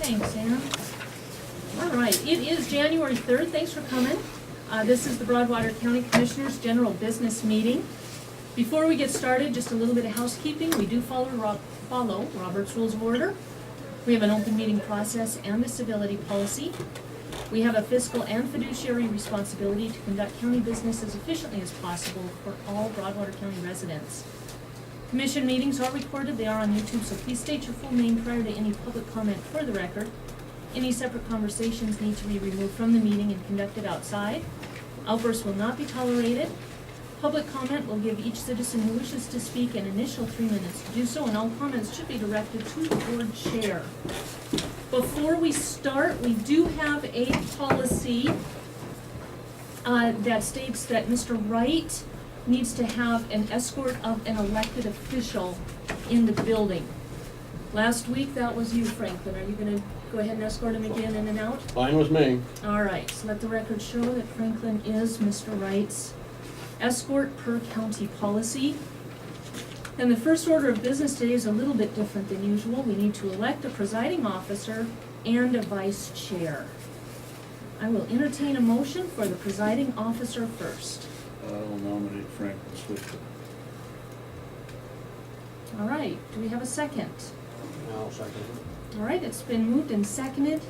Thanks, Ann. All right, it is January 3rd. Thanks for coming. This is the Broadwater County Commissioners' General Business Meeting. Before we get started, just a little bit of housekeeping. We do follow Robert's Rules of Order. We have an open meeting process and a civility policy. We have a fiscal and fiduciary responsibility to conduct county business as efficiently as possible for all Broadwater County residents. Commission meetings are recorded. They are on YouTube, so please state your full name prior to any public comment for the record. Any separate conversations need to be removed from the meeting and conducted outside. Outbursts will not be tolerated. Public comment will give each citizen who wishes to speak an initial 3 minutes to do so, and all comments should be directed to the board chair. Before we start, we do have a policy that states that Mr. Wright needs to have an escort of an elected official in the building. Last week, that was you, Franklin. Are you gonna go ahead and escort him again in and out? Fine with me. All right, so let the record show that Franklin is Mr. Wright's escort per county policy. And the first order of business today is a little bit different than usual. We need to elect a presiding officer and a vice chair. I will entertain a motion for the presiding officer first. I will nominate Franklin Swift. All right, do we have a second? I'll second it. All right, it's been moved and seconded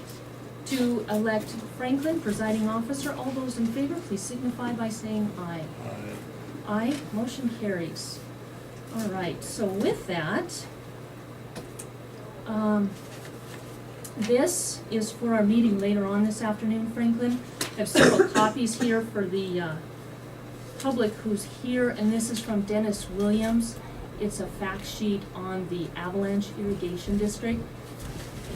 to elect Franklin presiding officer. All those in favor, please signify by saying aye. Aye, motion carries. All right, so with that, this is for our meeting later on this afternoon, Franklin. I have several copies here for the public who's here, and this is from Dennis Williams. It's a fact sheet on the Avalanche Irrigation District.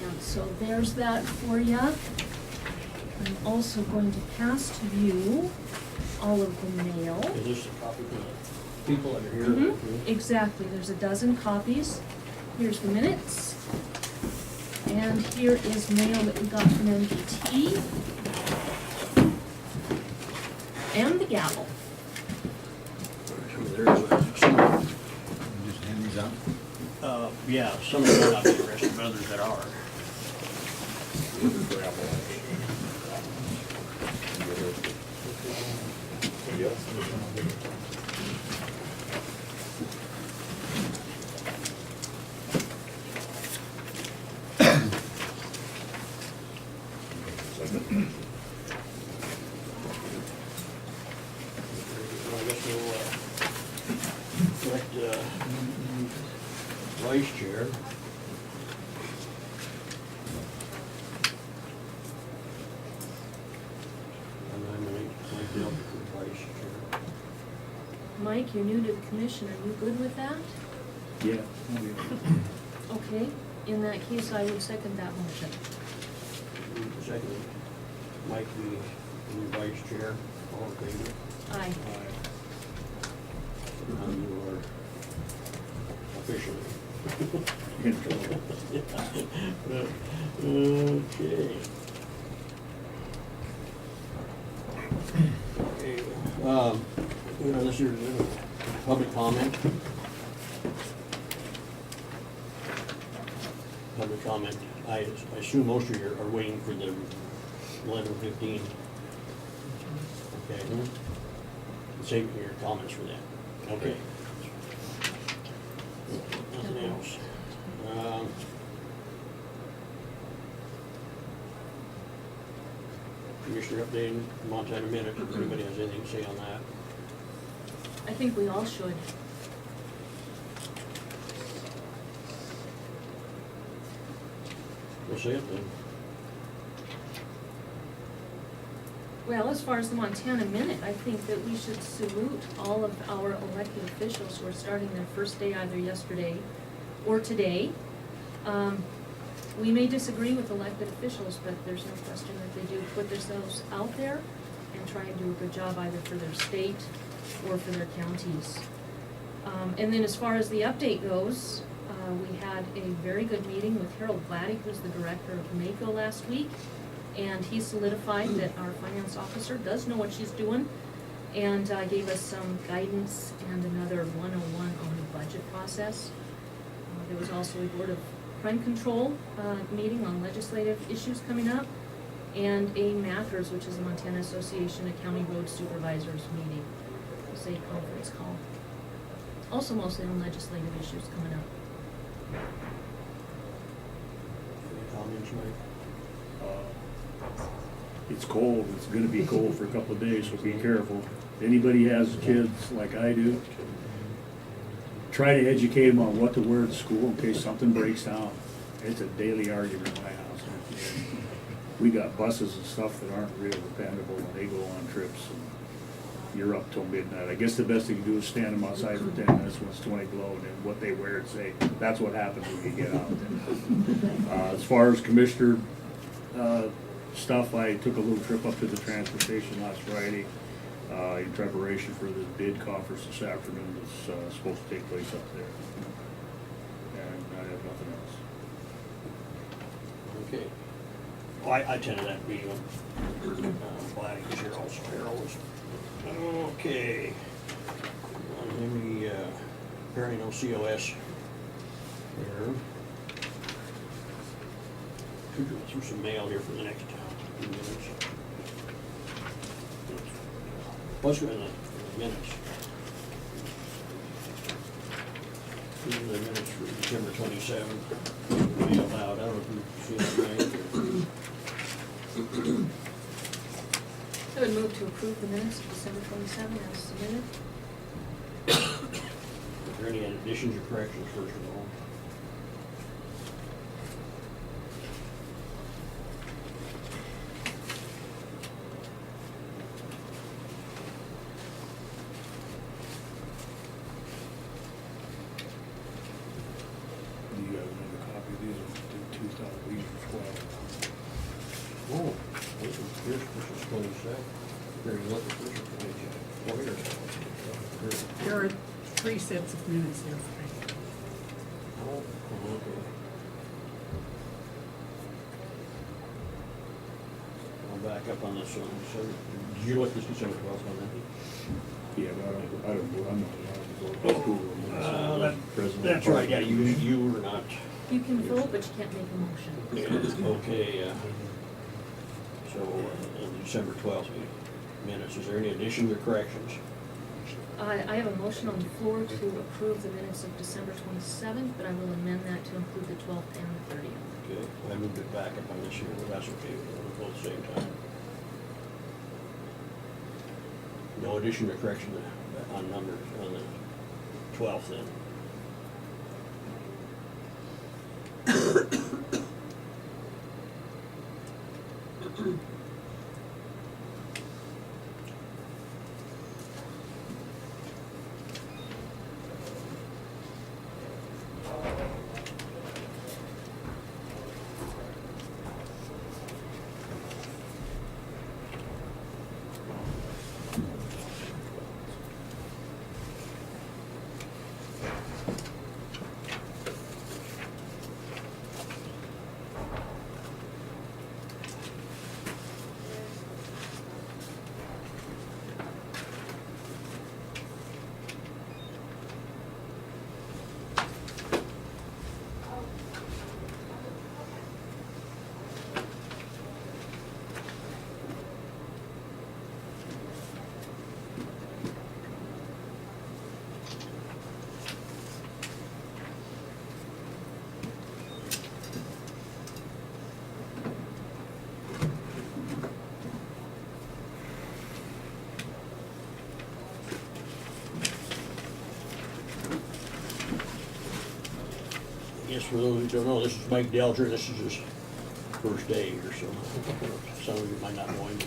And so there's that for you. I'm also going to pass to you all of the mail. Is this a copy for the people that are here? Mhm, exactly, there's a dozen copies. Here's the minutes. And here is mail that we got from MDT. And the gavel. Just hand these out. Yeah, some of them are not interested, but others that are. I guess we'll elect vice chair. And I nominate Mike Delta for vice chair. Mike, you're new to the commission, are you good with that? Yeah. Okay, in that case, I would second that motion. Second, Mike be the vice chair. All in favor? Aye. And you are officially. Okay. Okay, this is public comment. Public comment. I assume most of you are waiting for the 11:15. Okay. Save your comments for that. Okay. Nothing else. Commissioner update in Montana Minute, if anybody has anything to say on that. I think we all should. We'll see it then. Well, as far as the Montana Minute, I think that we should salute all of our elected officials who are starting their first day either yesterday or today. We may disagree with elected officials, but there's no question that they do put themselves out there and try and do a good job either for their state or for their counties. And then as far as the update goes, we had a very good meeting with Harold Vladdy, who's the director of MACO last week. And he solidified that our finance officer does know what she's doing and gave us some guidance and another 101 on the budget process. There was also a Board of crime control meeting on legislative issues coming up, and a MACRS, which is the Montana Association of County Road Supervisors meeting. It's a conference call. Also mostly on legislative issues coming up. Any comments, Mike? It's cold, it's gonna be cold for a couple of days, so be careful. If anybody has kids like I do, try to educate them on what to wear to school in case something breaks down. It's a daily argument in my house. We got buses and stuff that aren't real dependable when they go on trips, and you're up till midnight. I guess the best thing to do is stand them outside for 10 minutes when it's 20 below, and then what they wear and say, that's what happens when you get out. As far as Commissioner stuff, I took a little trip up to the transfer station last Friday in preparation for the bid conference this afternoon that's supposed to take place up there. And I have nothing else. Okay. Well, I attended that meeting. Glad he was here also. Harold was. Okay. Any, apparently no COS here. Could go through some mail here for the next few minutes. Let's go in the minutes. In the minutes for December 27th. Mailed out. I don't know if you've seen it, right? I would move to approve the minutes of December 27 as submitted. Are there any additions or corrections first of all? Do you have another copy of these? These are 12. Oh, this is 27. Here, you look at this one. There are 3 sets of minutes there, Frank. Oh, okay. I'll back up on this one. So, did you look this December 12th on that? Yeah, but I don't, I'm not allowed to vote. That's right, yeah, you were not. You can vote, but you can't make a motion. Okay, so, December 12th minutes, is there any additions or corrections? I have a motion on the floor to approve the minutes of December 27th, but I will amend that to include the 12th and the 30th. Okay, I moved it back up on this here, but that's okay, we'll go at the same time. No addition or correction on numbers on the 12th then. Yes, for those who don't know, this is Mike Delger, this is his first day here, so some of you might not know him.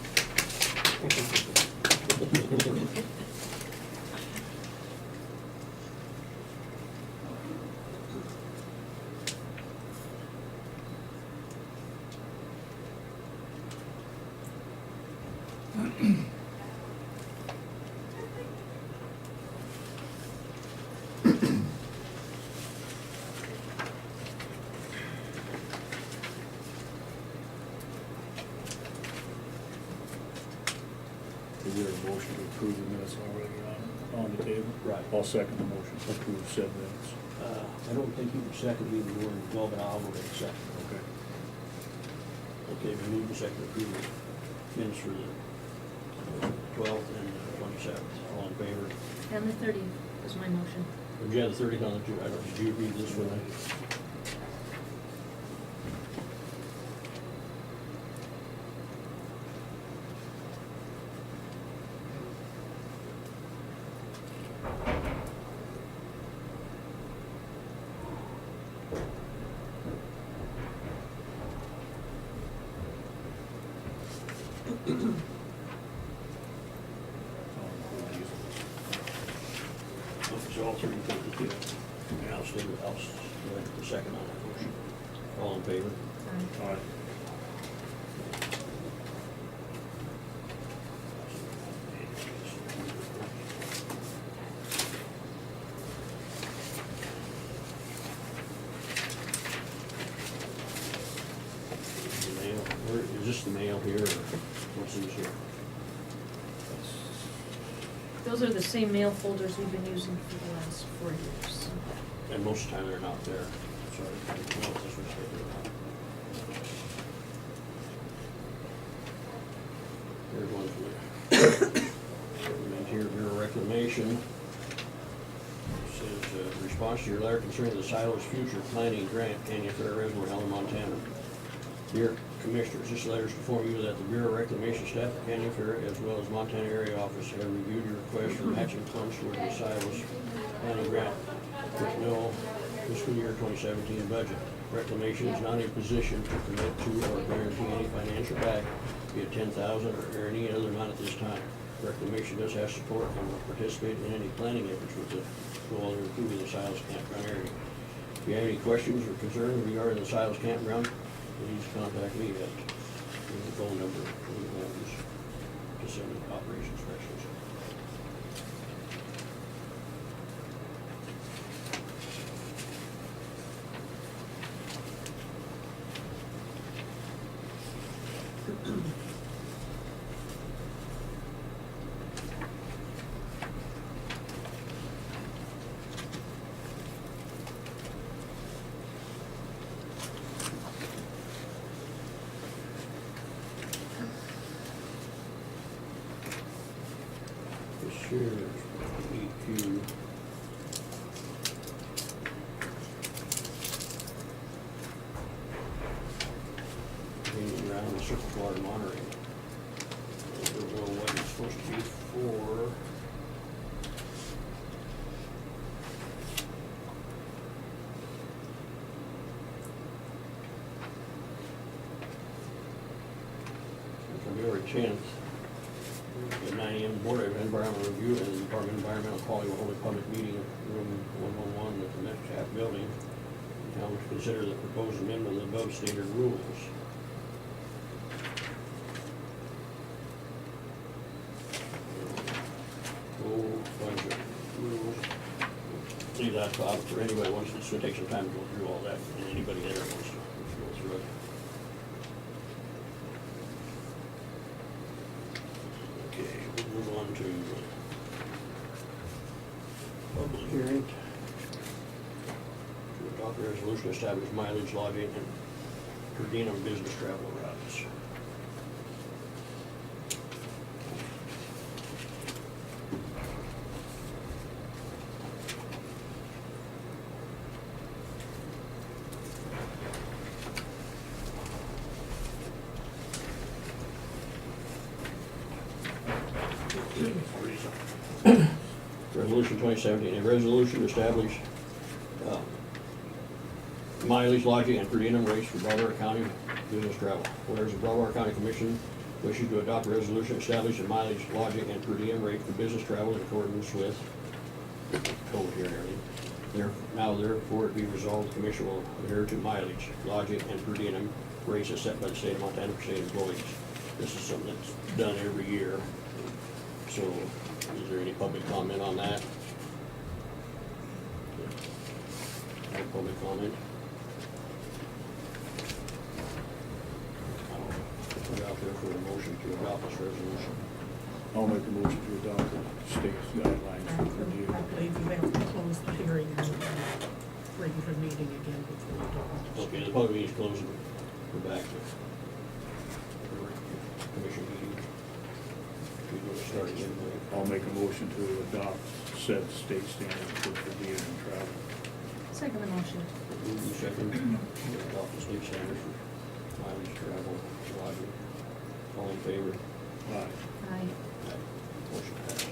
Is there a motion to approve the minutes already on the table? Right. I'll second the motion to approve said minutes. I don't think you can second either one, well, but I'll go ahead and second. Okay. Okay, we need a second approval. Minutes for the 12th and the 27th. All in favor? And the 30th was my motion. Did you have the 30th on the, did you read this one? Okay, so all three voted yes. And I'll stay with, the second on that motion. All in favor? Aye. All right. The mail, where, is this the mail here, or what's this here? Those are the same mail folders we've been using for the last 4 years. And most of the time they're not there. Sorry, I don't know if this was there or not. Here's one for the Interior Bureau Reclamation. It says, response to your letter concerning the Silos Future Planning Grant, Canyon Fair Reservoir, Helen, Montana. Dear Commissioners, this letter is to inform you that the Bureau of Reclamation staff at Canyon Fair, as well as Montana Area Office, have reviewed your request for matching funds toward the Silos Planning Grant with no fiscal year 2017 budget. Reclamation is not in a position to commit to or guarantee any financial back, be it $10,000 or any other amount at this time. Reclamation does have support and will participate in any planning efforts with the goal of improving the Silos Campground area. If you have any questions or concerns regarding the Silos Campground, please contact me at the phone number in the homes, Kissimmee Operations Specialist. This here is EQ. Hanging around the surface water monitoring. I don't know what it's supposed to be for. February 10th. At 9 AM, the Board of Environmental Review and the Department of Environmental Quality will hold a public meeting in room 111 at the Metcalf Building. The town will consider the proposed amendment of the above stated rules. Full bunch of rules. Leave that thought for anybody who wants to, it's gonna take some time to go through all that, and anybody there wants to go through it. Okay, we'll move on to public hearing. To adopt a resolution to establish mileage, lodging, and per diem business travel routes. Resolution 2017, a resolution to establish mileage, lodging, and per diem rates for Broward County business travel. Whereas the Broward County Commission wishes to adopt a resolution establishing mileage, lodging, and per diem rate for business travel in accordance with code here and everything. Now therefore it be resolved, the Commission will adhere to mileage, lodging, and per diem rates as set by the state of Montana for state employees. This is something that's done every year. So, is there any public comment on that? No public comment? I'll put it out there for a motion to adopt this resolution. I'll make a motion to adopt the state's guidelines for review. I believe you have to close the hearing and regular meeting again before you do it. Okay, the public meeting's closed, go back to the commission meeting. We go start again, I'll make a motion to adopt said state standards for per diem and travel. Second the motion. move in second, to adopt the state standards for mileage, travel, lodging. All in favor? Aye. Aye. Aye. Motion passed.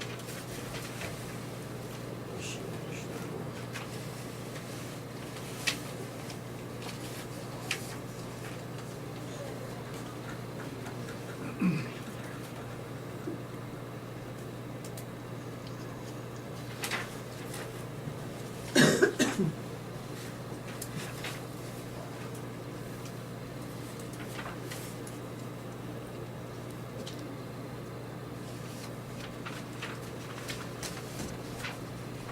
Let's see, this one.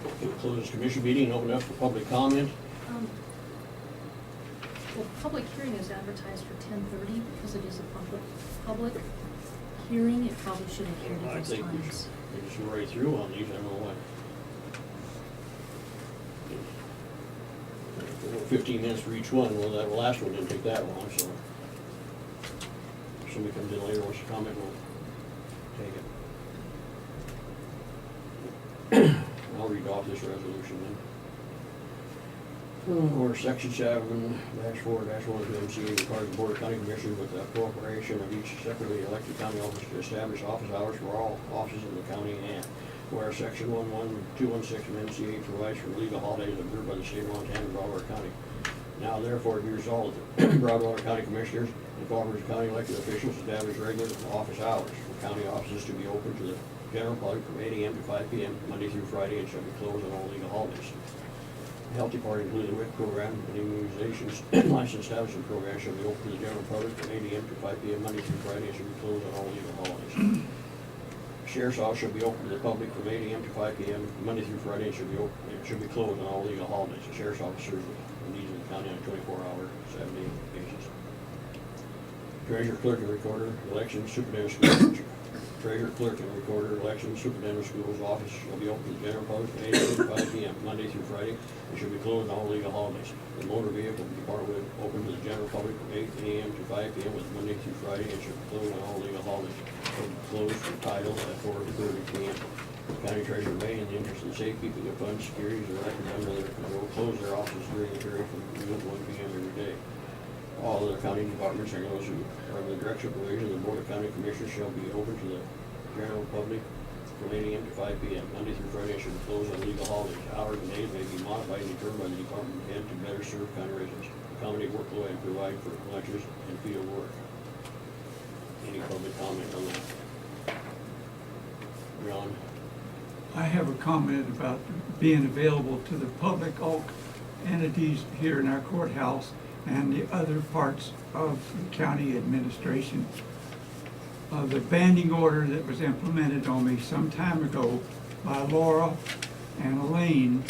Okay, we'll close this commission meeting and open up for public comment. Well, public hearing is advertised for 10:30 because it is a public hearing. It probably should appear I at those think we times. should just go right through on these, I don't know why. 15 minutes for each one, well, that last one didn't take that long, so. If somebody comes in later, wants to comment, we'll take it. I'll read off this resolution then. Or section 7-4-1 of the MCA requires the Board of County Commissioners with the appropriation of each separately elected county office to establish office hours for all offices in the county, and where section 11216 of MCA provides for legal holidays observed by the state of Montana and Broadwater County. Now therefore be resolved that the Broadwater County Commissioners and Crawford County elected officials establish regular office hours for county offices to be open to the general public from 8 a.m. to 5 p.m. Monday through Friday, and shall be closed on all legal holidays. The health department, including the WIC program and immunizations license establishment program, shall be open to the general public from 8 a.m. to 5 p.m. Monday through Friday, and shall be closed on all legal holidays. Sheriff's office shall be open to the public from 8 a.m. to 5 p.m. Monday through Friday, and should be closed on all legal holidays. The sheriff's officers are these in the county on a 24-hour, 7-day basis. Treasurer, clerk, and recorder, election, superintendent, schools. Treasurer, clerk, and recorder, election, superintendent, schools office shall be open to the general public from 8 a.m. to 5 p.m. Monday through Friday, and should be closed on all legal holidays. The motor vehicle department will open to the general public from 8 a.m. to 5 p.m. with Monday through Friday, and should be closed on all legal holidays. Will be closed for title at 4:30 p.m. The county treasurer may, in the interest of the safekeeping of funds, securities, or records under their control, close their offices during the period from noon to 1 p.m. every day. All other county departments and those who are under the direct supervision of the Board of County Commissioners shall be open to the general public from 8 a.m. to 5 p.m. Monday through Friday should be closed on legal holidays. Hours and days may be modified and determined by the department head to better serve county residents, accommodate workload, and provide for lectures and field work. Any public comment on that? Ron? I have a comment about being available to the public, all entities here in our courthouse and the other parts of the county administration. The banding order that was implemented on me some time ago by Laura and Elaine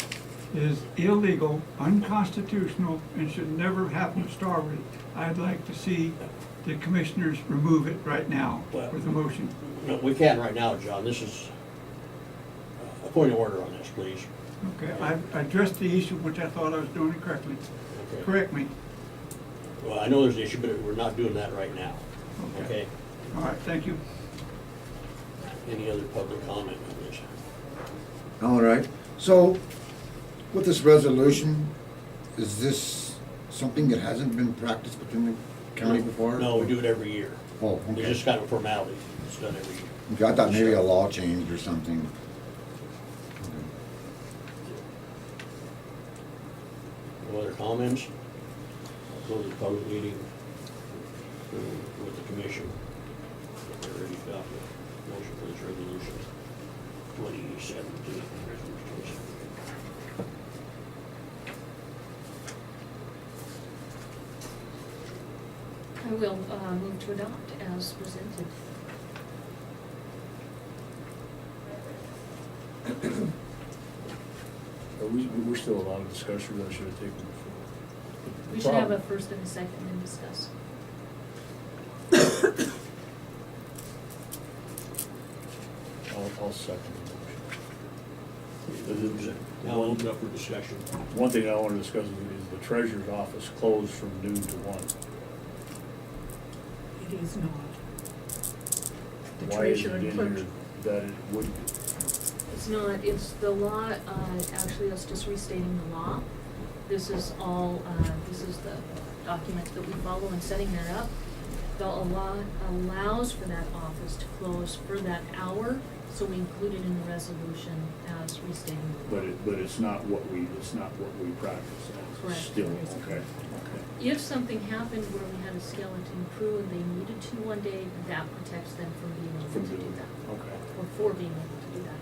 is illegal, unconstitutional, and should never happen to start with. I'd like to see the commissioners remove it right now with a motion. No, we can't right now, John. This is a point of order on this, please. Okay, I addressed the issue, which I thought I was doing it correctly. Okay. Correct me. Well, I know there's an issue, but we're not doing that right now. Okay? All right, thank you. Any other public comment on this? All right, so with this resolution, is this something that hasn't been practiced within the county before? No, we do it every year. Oh, It's okay. just kind of a formality. It's done every year. Okay, I thought maybe a law changed or something. No other comments? I'll close the public meeting with the commission. They're ready to adopt a motion for this resolution. 2017, resolution 2017. I will move to adopt as presented. We're still allowed discussion, or should have taken before? We should have a first and a second and discuss. I'll second the motion. Now we'll open up for discussion. One thing I want to discuss is the treasurer's office closed from noon to 1. It is not. The Why is it treasurer and in clerk, here that it would be? It's not, it's the law, actually, that's just restating the law. This is all, this is the document that we follow in setting that up. The law allows for that office to close for that hour, so we include it in the resolution as restating the law. But it's not what we practice. Correct. Still, okay. If something happened where we had a skeleton crew and they needed to one day, that protects them from being able From to do doing that, that, okay. or for being able to do that.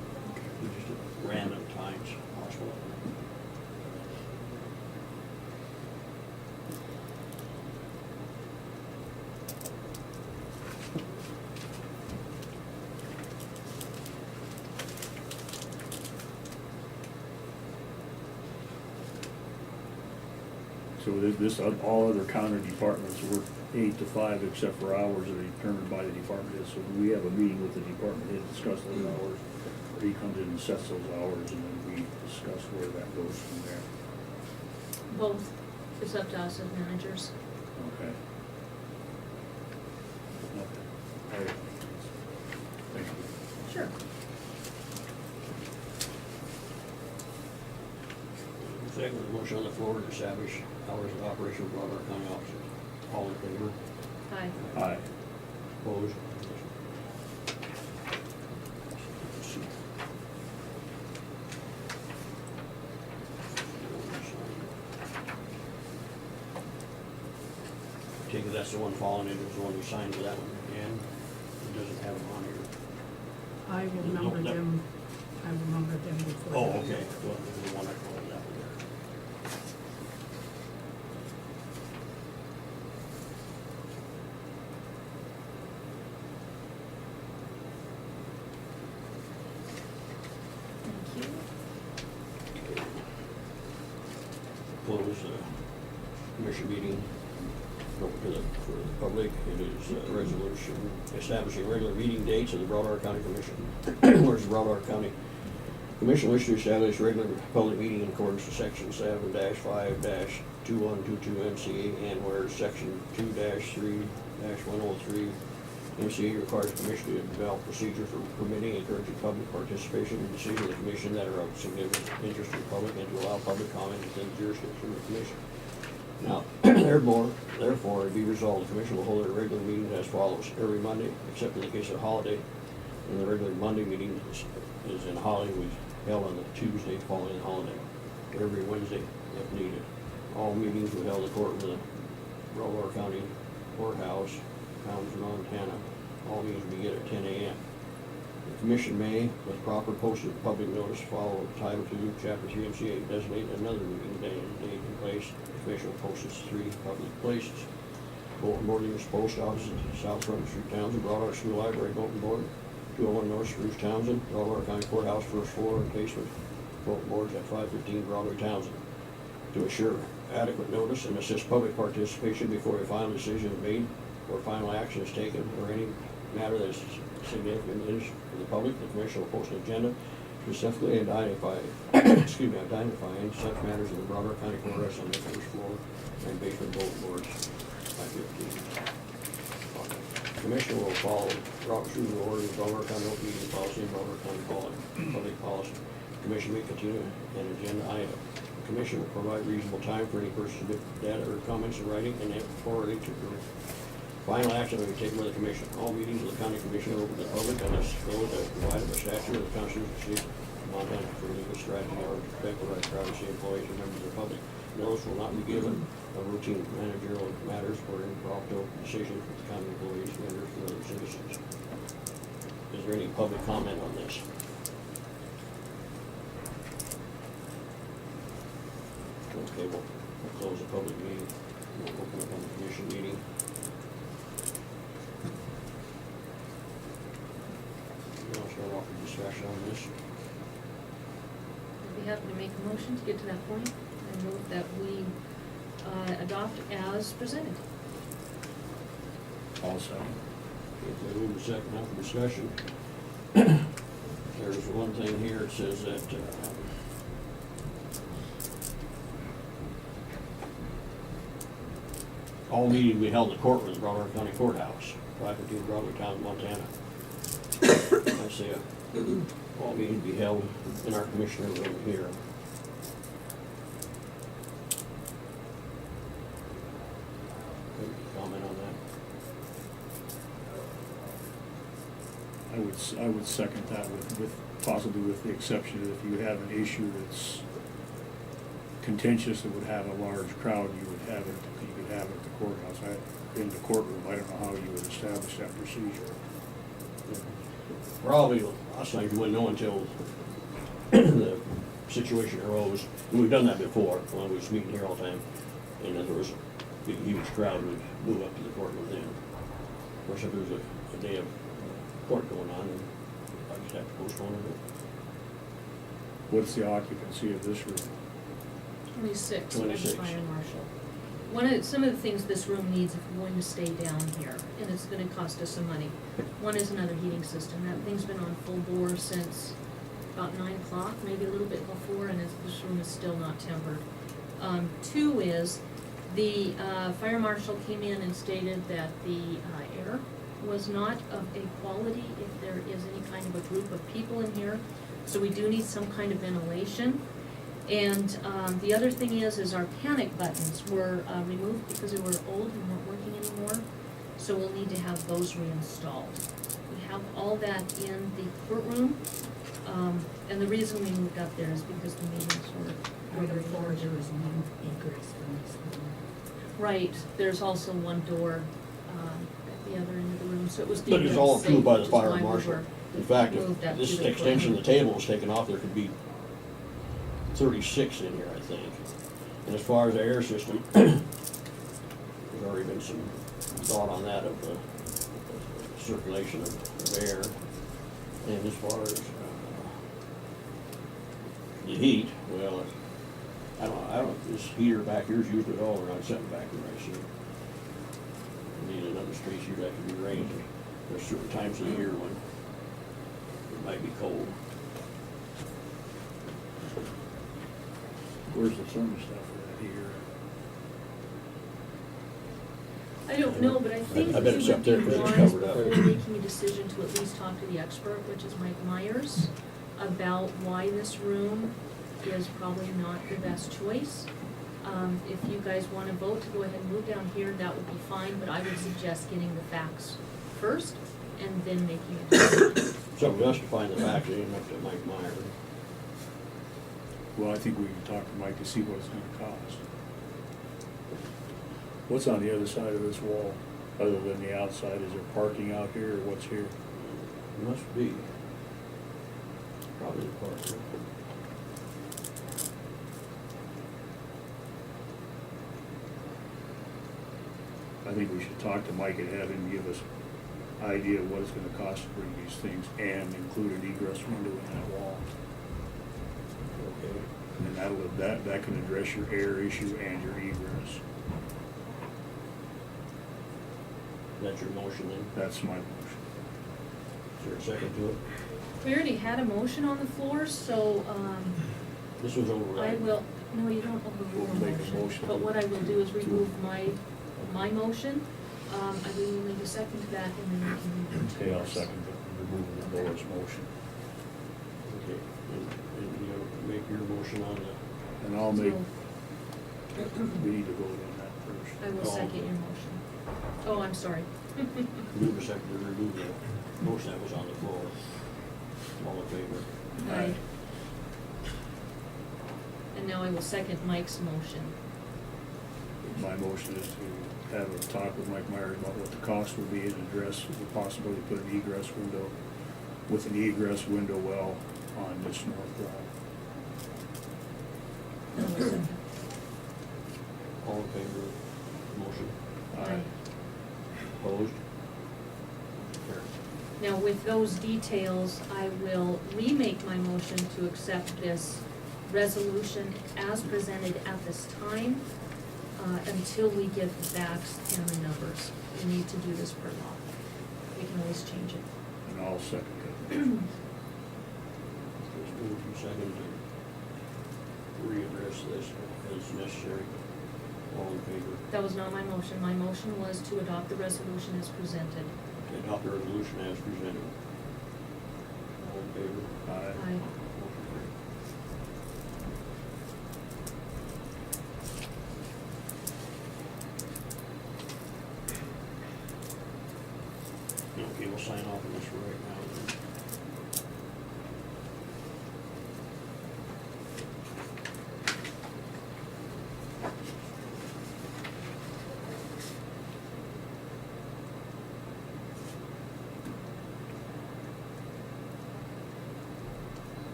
Just at random times possible. So this, all other county departments work 8 to 5 except for hours that are determined by the department head. So we have a meeting with the department head, discuss those hours, or he comes in and sets those hours, and then we discuss where that goes from there. Both, it's up to us as managers. Okay. Okay. All right. Thank you. Sure. Second, the motion on the floor to establish hours of operation for Broadwater County officers. All in favor? Aye. Aye. Opposed? I take it that's the one falling into, the one we signed for that one, and it doesn't have them on here. I will number No. them, I will number them before. Oh, the- okay, well, the one I called that one there. Thank you. Close the commission meeting. Open to for the public. It is a resolution establishing regular meeting dates of the Broadwater County Commission. Whereas the Broadwater County Commission wishes to establish regular public meeting in accordance with section 7-5-2122 MCA, and whereas section 2-3-103 MCA requires the commission to develop procedure for permitting and encouraging public participation in decisions of the commission that are of significant interest to the public, and to allow public comment within the jurisdiction of the commission. Now, therefore, it be resolved, the commission will hold their regular meetings as follows: every Monday, except in the case of holiday, and the regular Monday meeting is in Hollywood, held on the Tuesday following the holiday. Every Wednesday, if needed. All meetings were held in court with the Broadwater County Courthouse, Townsend, Montana. All meetings begin at 10 a.m. The commission may, with proper posted public notice, follow Title II, Chapter 3 MCA, designate another meeting day and date and place. The commission will post its 3 public places: Bolton Boardingers Post Office, South Front Street, Townsend; Broadwater School Library, Bolton Board; 201 North Spruce, Townsend; Broadwater County Courthouse, first floor and basement, Bolton Boards at 515 Broadway, Townsend. To assure adequate notice and assist public participation before a final decision is made or final action is taken, or any matter that is significant interest for the public, the commission will post an agenda specifically identifying such matters in the Broadwater County Courthouse on the first floor and basement Bolton Boards by 15. The commission will follow Robert's Rules of Order, Broadwater County Open Meeting Policy, and Broadwater County Public Policy. The commission may continue an agenda item. The commission will provide reasonable time for any person to submit data or comments in writing, and for it to final action will be taken by the commission. All meetings of the county commission are open to the public unless those that are provided by statute of the Constitution of the State of Montana for legal strategy or to protect the right of privacy of employees and members of the public. Notice will not be given of routine managerial matters or impromptu decisions with the county employees, vendors, and other citizens. Is there any public comment on this? Okay, we'll close the public meeting. We'll open up on the commission meeting. You want to start off with discussion on this? I'd be happy to make a motion to get to that point. I move that we adopt as presented. All second. If we move to second half of discussion. there's one thing here, it says that, all meetings will be held in the courtroom, Broadwater County Courthouse, 515 Broadway Town, Montana. I say, all meetings be held in our commissioner room here. Any comment on that? I would second that with possibly with the exception that if you have an issue that's contentious that would have a large crowd, you could have it at the courthouse. In the courtroom, I don't know how you would establish that procedure. Probably, last time you wouldn't know until the situation arose. And we've done that before, when we was meeting here all the time, and if there was a big, huge crowd, we'd move up to the courtroom then. Of course, if there was a day of court going on, then I just have to postpone it. What's the occupancy of this room? 26, 26. fire marshal. Some of the things this room needs if we're going to stay down here, and it's gonna cost us some money. One is another heating system. That thing's been on full bore since about 9 o'clock, maybe a little bit before, and this room is still not tempered. 2 is, the fire marshal came in and stated that the air was not of a quality if there is any kind of a group of people in here, so we do need some kind of ventilation. And the other thing is our panic buttons were removed because they were old and weren't working anymore, so we'll need to have those reinstalled. We have all that in the courtroom, and the reason we moved up there is because the meetings were Number 4, there is one egress from this room. right. There's also one door at the other end of the room, so it was But deemed it's all unsafe, approved by the which is fire why we marshal. were In fact, moved up if to this the extension of the courtroom. table was taken off, there could be 36 in here, I think. And as far as the air system, there's already been some thought on that of the circulation of air. And as far as the heat, well, I don't, this heater back here is used at all, or not sitting back here, I see. We need another space here that can be raised. There's certain times of the year when it might be cold. Where's the thermostat for that heater? I don't know, but I think I bet it's it up would there be 'cause it's wise covered up. before making a decision to at least talk to the expert, which is Mike Myers, about why this room is probably not the best choice. If you guys want to vote to go ahead and move down here, that would be fine, but I would suggest getting the facts first and then making a decision. So we us to find the facts, it ain't up to Mike Meyer. Well, I think we can talk to Mike to see what it's gonna cost. What's on the other side of this wall, other than the outside? Is there parking out here, or what's here? Must be. Probably the park. I think we should talk to Mike and have him give us idea of what it's gonna cost to bring these things and include an egress window in that wall. Okay. And that can address your air issue and your egress. That's your motion then? That's my motion. Is there a second to it? We already had a motion on the floor, so, This was I override. will, no, you don't overrule We'll a make a motion, motion but to- what I will do is remove my motion. I will make a second to that, and then we can move into Okay, I'll yours. second removing the Laura's motion. Okay, and you make your motion on the, And I'll make, So, we need to vote on that first. I will Oh. second your motion. Oh, I'm sorry. move a second to remove the motion that was on the floor. All in favor? Aye. And now I will second Mike's motion. My motion is to have a talk with Mike Myers about what the cost would be and address the possibility to put an egress window with an egress window well on this north wall. And I will second. All in favor of the motion? Aye. Opposed? Carried. Now, with those details, I will remake my motion to accept this resolution as presented at this time, until we get the facts and the numbers. We need to do this per law. We can always change it. And I'll second it. moved and seconded to readdress this as necessary. All in favor? That was not my motion. My motion was to adopt the resolution as presented. To adopt the resolution as presented. All in favor? Aye. Aye. Motion carried. Okay, we'll sign off on this for right now then.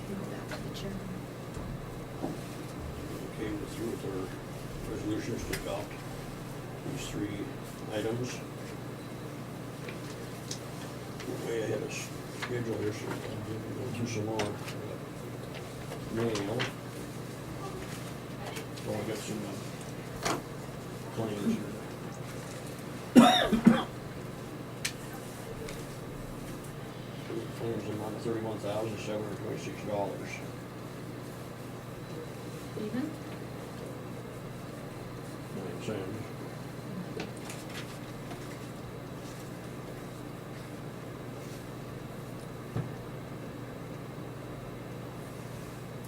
Go back to the chairman. Okay, we're through with our resolutions to adopt these three items. We're way ahead of schedule here, so we'll go through some more. Mail. Oh, I got some claims here. Claims amount of $31,726. Even? 9 cents.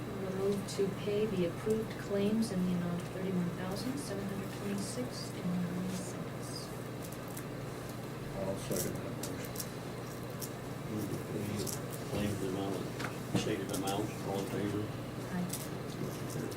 I'm gonna move to pay the approved claims in the amount of $31,726.09. I'll second that motion. Move to pay claims the amount of stated amounts. All in favor? Aye. Motion carried.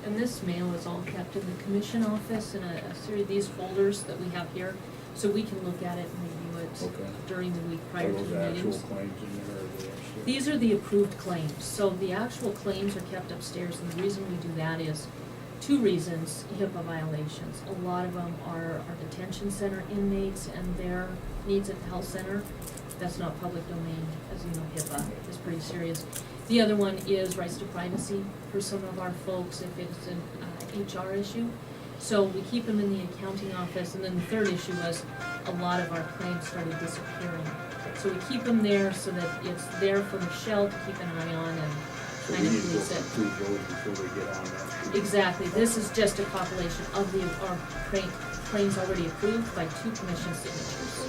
And this mail is all kept in the commission office in a series of these folders that we have here, so we can look at it and review it Okay. during the week Are prior to those the actual meetings. claims in there or are they extra? These are the approved claims, so the actual claims are kept upstairs, and the reason we do that is two reasons: HIPAA violations. A lot of them are our detention center inmates and their needs at the health center. That's not public domain, as you know, HIPAA is pretty serious. The other one is rights to privacy for some of our folks if it's an HR issue. So we keep them in the accounting office, and then the third issue was a lot of our claims started disappearing. So we keep them there so that it's there for Michelle to keep an eye on and So kind we of need to go police it. through those before we get on that. Exactly, this is just a compilation of our claims already approved by 2 commission signatures.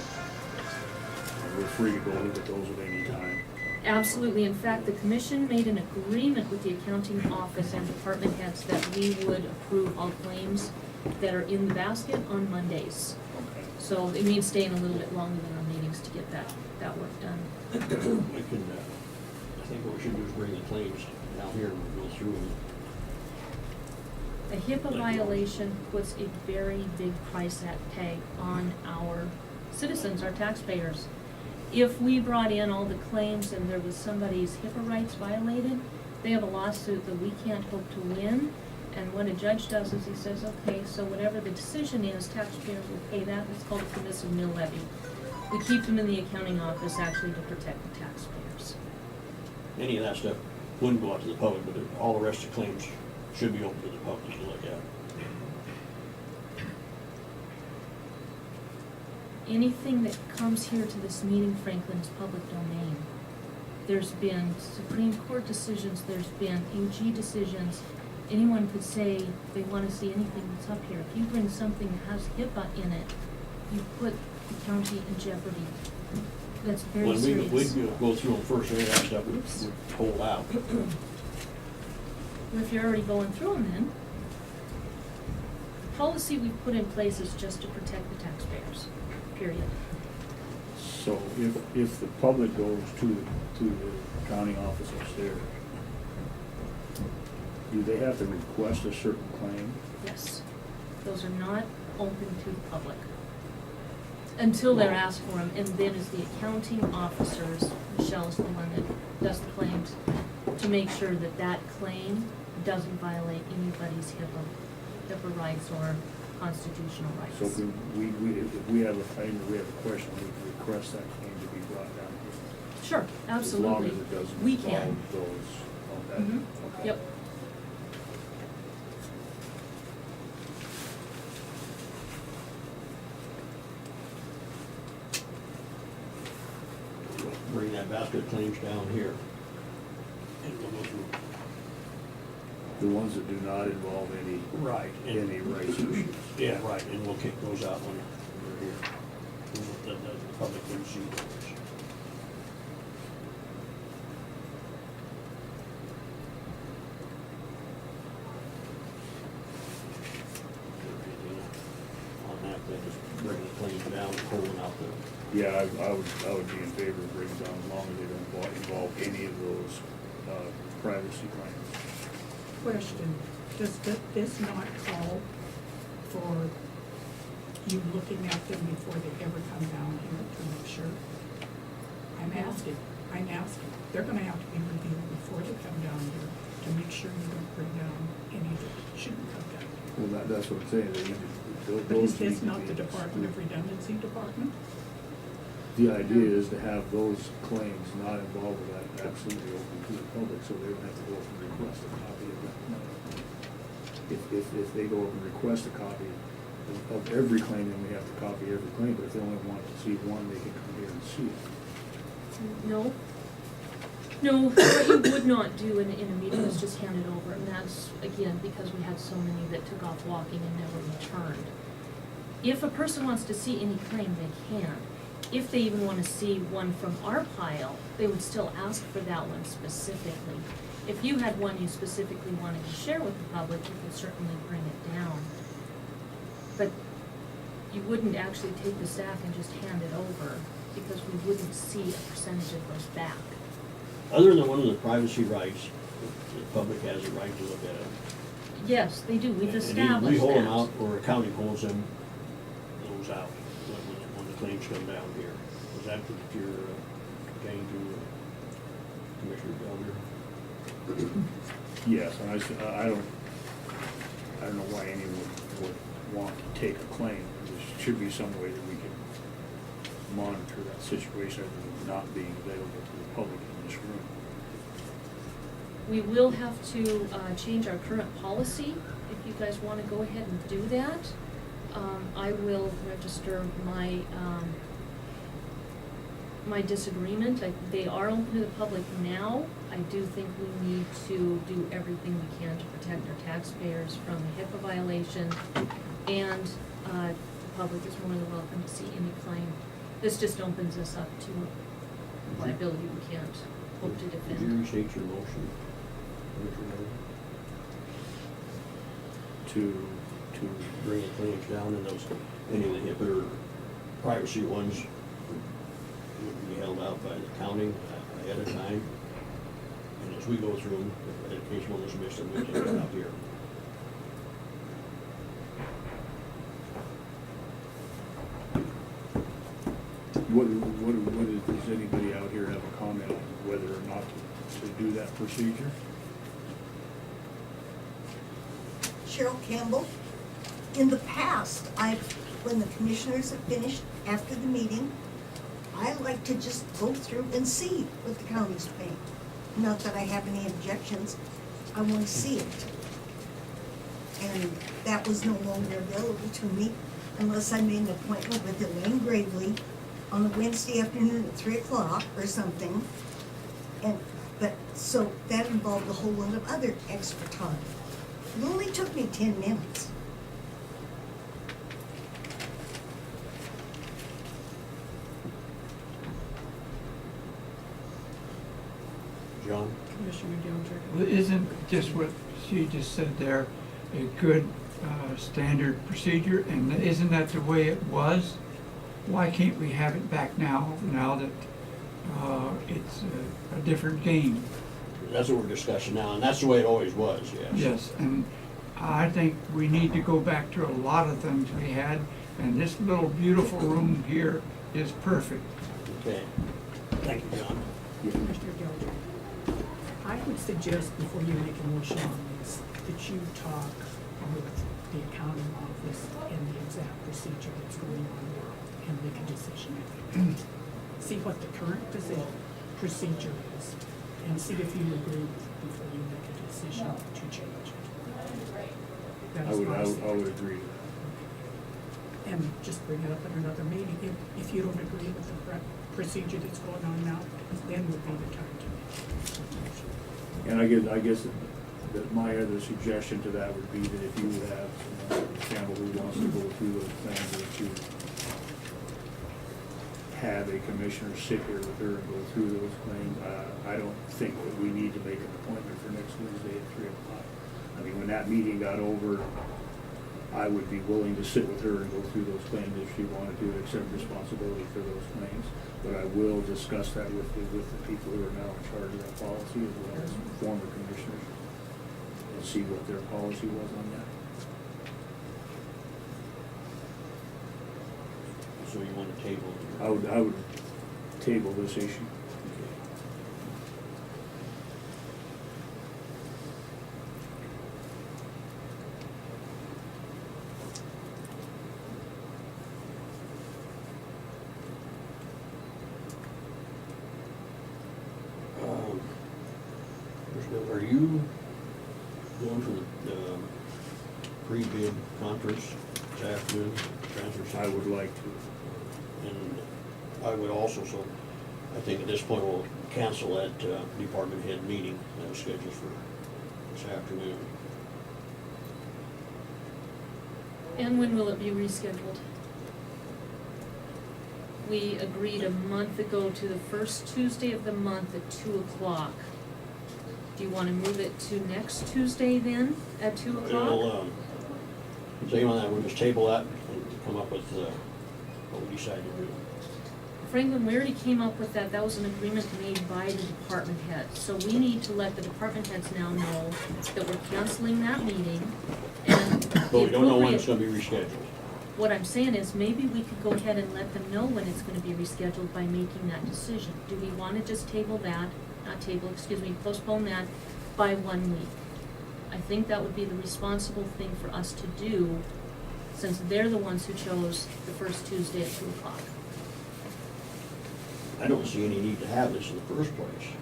We're free to go look at those at any time. Absolutely, in fact, the commission made an agreement with the accounting office and department heads that we would approve all claims that are in the basket on Mondays. Okay. So it means staying a little bit longer than our meetings to get that work done. We can, I think what we should do is bring the claims down here and we'll go through them. A HIPAA violation puts a very big price tag on our citizens, our taxpayers. If we brought in all the claims and there was somebody's HIPAA rights violated, they have a lawsuit that we can't hope to win. And what a judge does is he says, okay, so whatever the decision is, taxpayers will pay that. It's called a permissive mill levy. We keep them in the accounting office actually to protect the taxpayers. Any of that stuff wouldn't go out to the public, but all the rest of the claims should be open to the public to look at. Anything that comes here to this meeting, Franklin, is public domain. There's been Supreme Court decisions, there's been UG decisions. Anyone could say they want to see anything that's up here. If you bring something that has HIPAA in it, you put the county in jeopardy. That's very When serious. we'd go through them first, any of that stuff would hold out. If you're already going through them then, the policy we've put in place is just to protect the taxpayers, period. So if the public goes to the county office upstairs, do they have to request a certain claim? Yes, those are not open to the public until they're asked for them, and then it's the accounting officers, Michelle's the one that does the claims, to make sure that that claim doesn't violate anybody's HIPAA rights or constitutional rights. So if we have a claim or we have a question, we can request that claim to be brought down here. Sure, absolutely. As long as it doesn't We involve can. those, okay. Mhm. Okay. Yep. Bring that basket of claims down here. And we'll go through. The ones that do not involve any Right. rights issues. Yeah, right, and we'll kick those out when we're here. The public can see those. On that, then just bring the claims down and pulling out the, Yeah, I would be in favor of bringing down as long as they don't involve any of those privacy claims. Question, does this not call for you looking at them before they ever come down here to make sure? I'm asking. They're gonna have to be reviewed before they come down here to make sure you don't bring down any that shouldn't come down. Well, that's what I'm saying, they need to, But those is need this to not be the Department of Redundancy Department? The idea is to have those claims not involved with that absolutely open to the public, so they don't have to go up and request a copy of that. If they go up and request a copy of every claim, then we have to copy every claim, but if they only want to see one, they can come here and see it. No. No, what you would not do in a meeting is just hand it over, and that's, again, because we had so many that took off walking and never returned. If a person wants to see any claim, they can. If they even want to see one from our pile, they would still ask for that one specifically. If you had one you specifically wanted to share with the public, you could certainly bring it down. But you wouldn't actually take the stack and just hand it over, because we wouldn't see a percentage of those back. other than one of the privacy rights, the public has a right to look at it. Yes, they do, we've And established that. we hold them out, or a county holds them, those out, when the claims come down here. Is that what you're saying to Commissioner Delver? Yes, and I don't know why anyone would want to take a claim. There should be some way that we can monitor that situation other than not being available to the public in this room. We will have to change our current policy, if you guys want to go ahead and do that. I will register my, my disagreement. They are open to the public now. I do think we need to do everything we can to protect our taxpayers from a HIPAA violation, and the public is more than welcome to see any claim. This just opens us up to liability we can't hope to defend. Did you restate your motion? Commissioner Delver? To Bring the claims down and those, any of the HIPAA or privacy ones would be held out by the county ahead of time. And as we go through them, if in case one is missed, then we take it out here. Does anybody out here have a comment on whether or not to do that procedure? Cheryl Campbell. In the past, when the commissioners have finished after the meeting, I like to just go through and see what the county's paying. Not that I have any objections, I want to see it. And that was no longer available to me unless I made an appointment with Elaine Gravely on a Wednesday afternoon at 3 o'clock or something. So that involved a whole lot of other extra time. It only took me 10 minutes. John? Commissioner Dilger. Well, isn't just what she just said there a good standard procedure? And isn't that the way it was? Why can't we have it back now that it's a different game? That's what we're discussing now, and that's the way it always was, yes. Yes, and I think we need to go back to a lot of things we had, and this little beautiful room here is perfect. Okay. Thank you, John. Commissioner Dilger. I would suggest before you make a motion on this, that you talk with the accounting office and the exact procedure that's going on now and make a decision. See what the current procedure is and see if you agree with it before you make a decision to change it. That is my I would agree to that. And just bring it up at another meeting. If you don't agree with the procedure that's going on now, then would be the time to make a motion. And I guess that my other suggestion to that would be that if you have Campbell who wants to go through those plans, that you have a commissioner sit here with her and go through those claims. I don't think that we need to make an appointment for next Wednesday at 3 o'clock. I mean, when that meeting got over, I would be willing to sit with her and go through those claims if she wanted to accept responsibility for those claims. But I will discuss that with the people who are now in charge of that policy, as well as former commissioners, and see what their policy was on that. So you want to table it? I would table this issue. Are you going to the pre-bid conference this afternoon, transfer? I would like to. And I would also, so I think at this point we'll cancel that department head meeting that was scheduled for this afternoon. And when will it be rescheduled? We agreed a month ago to the first Tuesday of the month at 2 o'clock. Do you want to move it to next Tuesday then, at 2 o'clock? We'll, so on that, we'll just table that and come up with what we decided to do. Franklin, we already came up with that. That was an agreement made by the department heads. So we need to let the department heads now know that we're canceling that meeting. And But we don't know when it's gonna be rescheduled. What I'm saying is maybe we could go ahead and let them know when it's gonna be rescheduled by making that decision. Do we wanna just postpone that by 1 week? I think that would be the responsible thing for us to do, since they're the ones who chose the first Tuesday at 2 o'clock. I don't see any need to have this in the first place.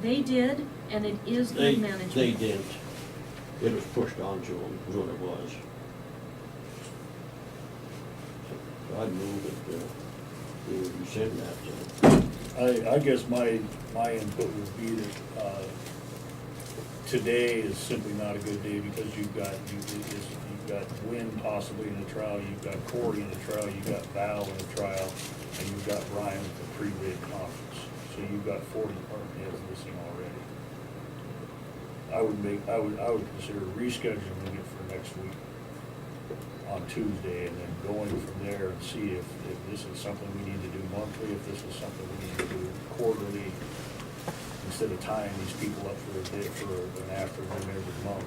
They did, and it is They good management. didn't. It was pushed onto them, is what it was. So I'd move that we would rescind that. I guess my input would be that, today is simply not a good day because you've got Wynn possibly in a trial, you've got Corey in a trial, you've got Val in a trial, and you've got Ryan at the pre-bid conference. So you've got 40 department heads missing already. I would consider rescheduling it for next week. on Tuesday, and then going from there and see if this is something we need to do monthly, if this is something we need to do quarterly, instead of tying these people up for a day, for an afternoon every month.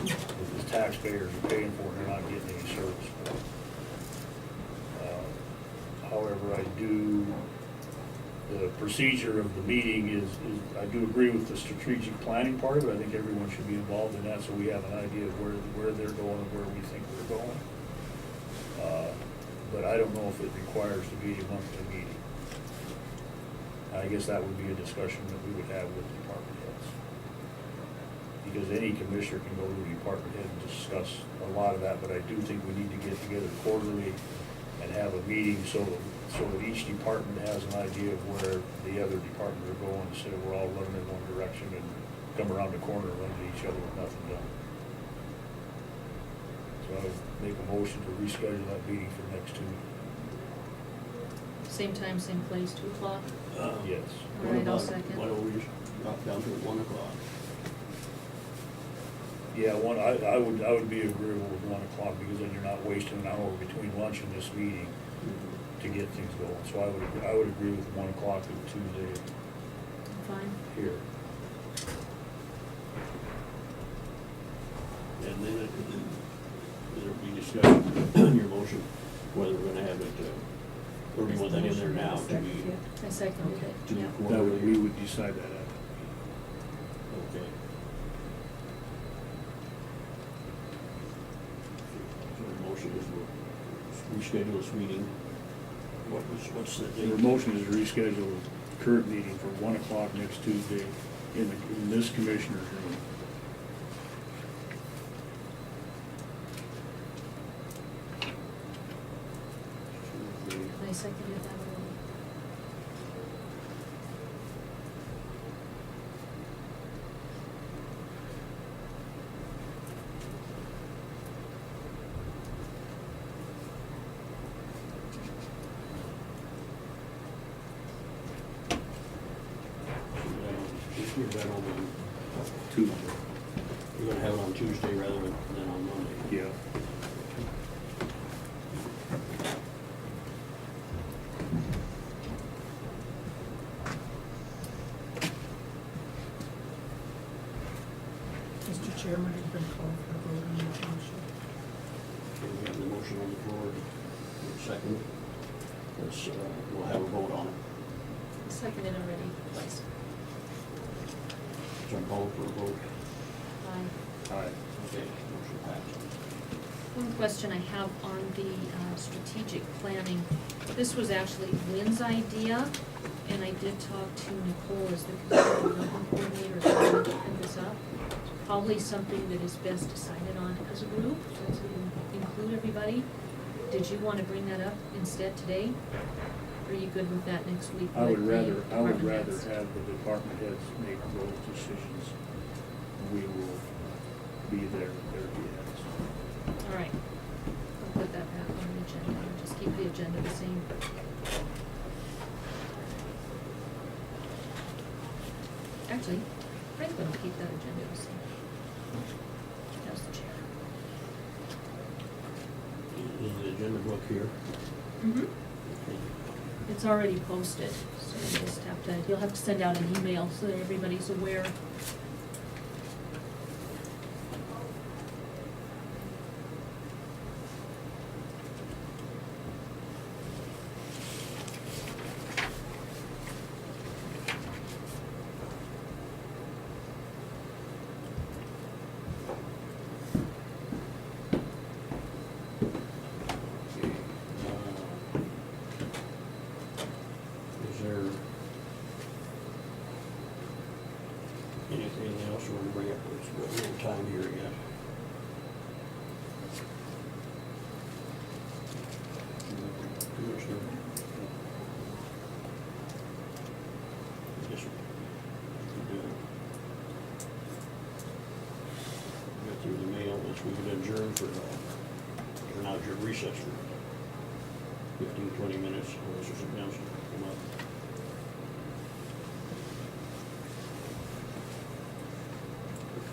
If the taxpayers are paying for it, they're not getting any service for it. However, the procedure of the meeting is, I do agree with the strategic planning part of it. I think everyone should be involved in that, so we have an idea of where they're going and where we think we're going. But I don't know if it requires to be a monthly meeting. I guess that would be a discussion that we would have with department heads. Because any commissioner can go to the department head and discuss a lot of that, but I do think we need to get together quarterly and have a meeting so that each department has an idea of where the other departments are going, instead of we're all running in one direction and come around the corner and run into each other with nothing done. So I would make a motion to reschedule that meeting for next Tuesday. Same time, same place, 2 o'clock. Yes. All right, I'll second. Why don't we just drop down to 1 o'clock? Yeah, I would be agreeable with 1 o'clock, because then you're not wasting an hour between lunch and this meeting to get things going. So I would agree with 1 o'clock on Tuesday Fine. here. And then there'll be discussion on your motion, whether we're gonna have it, or do you want that in there now to be, I seconded it, to be yeah. That would, we quarterly? would decide that after. Okay. So the motion is we'll reschedule this meeting. What's the The date? motion is to reschedule the current meeting for 1 o'clock next Tuesday in this commissioner's room. I seconded that already. Just give that over, Tuesday. you're gonna have it on Tuesday rather than on Monday. Yeah. Mr. Chairman, it's been called for a vote on the motion. Okay, we have the motion on the floor. Second. Let's, we'll have a vote on it. I seconded already, twice. So I'm calling for a vote. Aye. Aye. Okay, motion passed. One question I have on the strategic planning. This was actually Lynn's idea, and I did talk to Nicole as the community development coordinator, to print this up. Probably something that is best decided on as a group, so to include everybody. Did you want to bring that up instead today? Or are you good with that next week? I would with the rather department heads? have the department heads make those decisions. We will be there, their heads. All right. I'll put that back on the agenda, and just keep the agenda the same. Actually, Franklin will keep that agenda the same. As the chair. Is the agenda book here? Mm-hmm. Okay. It's already posted, so you just have to, you'll have to send out an email so that everybody's aware. Okay. Is there anything else you want to bring up? We've got a little time here yet. Commissioner? I guess we could, get through the mail, this we could adjourn for, turn out your recess for 15, 20 minutes, unless there's something else to come up.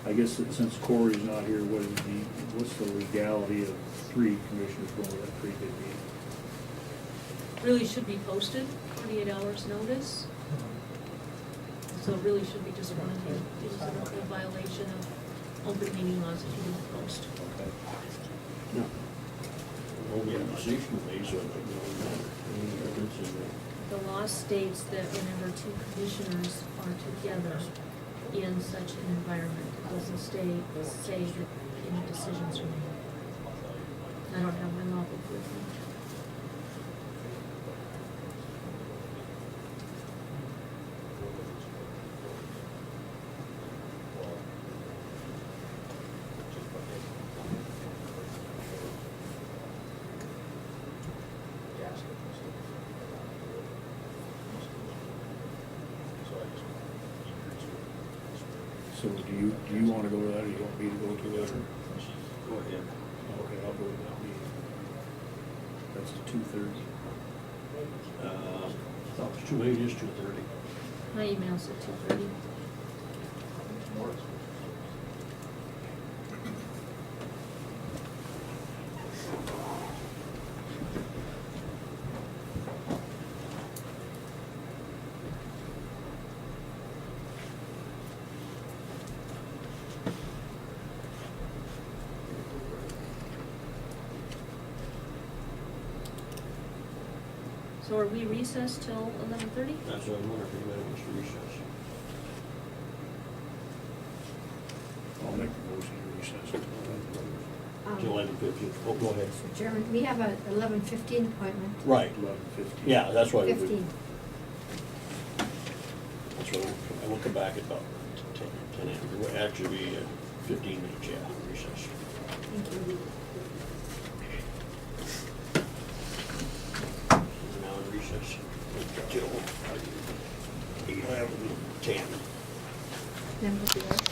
I guess that since Corey's not here, what's the legality of 3 commissioners going to that 3 big meeting? Really should be posted, 48 hours notice. So it really should be just one of you. It was a violation of open meeting laws if you didn't post. Okay. No. Only a decision made, so it doesn't really matter. Any difference in that? The law states that whenever 2 commissioners are together in such an environment, it doesn't say that any decisions are made. I don't have my law book with me. So do you want to go to that, or you want me to go to it, or? Go ahead. Okay, I'll go to that meeting. That's at 2:30. I thought it was 2:08, it is 2:30. My email's at 2:30. So are we recessed till 11:30? That's what I'm wondering if anybody wants to recess. I'll make the motion to recess. Till 11:15. Oh, go ahead. Mr. Chairman, we have a 11:15 appointment. Right. 11:15. Yeah, that's why we, 15. that's why we'll come back at about 10 after. We'll actually be 15 minutes, yeah, recess. Thank you. Now in recess till 11:10. Then we'll be there.